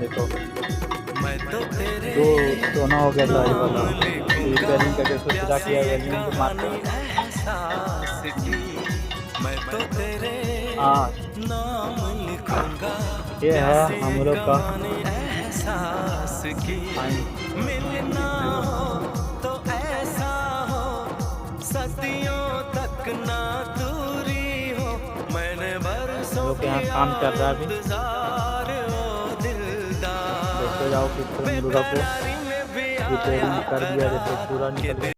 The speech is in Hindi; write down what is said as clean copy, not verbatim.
देखो तो सोना हो गया था ये वाला, रिपेयरिंग करके सोच रहा किया वेल्डिंग के मार के। हाँ ये है हम लोग का फाइन। हम लोग के यहाँ काम चल रहा है अभी, देखते जाओ किस तरह मुर्गा को रिपेयरिंग कर दिया जैसे पूरा निकल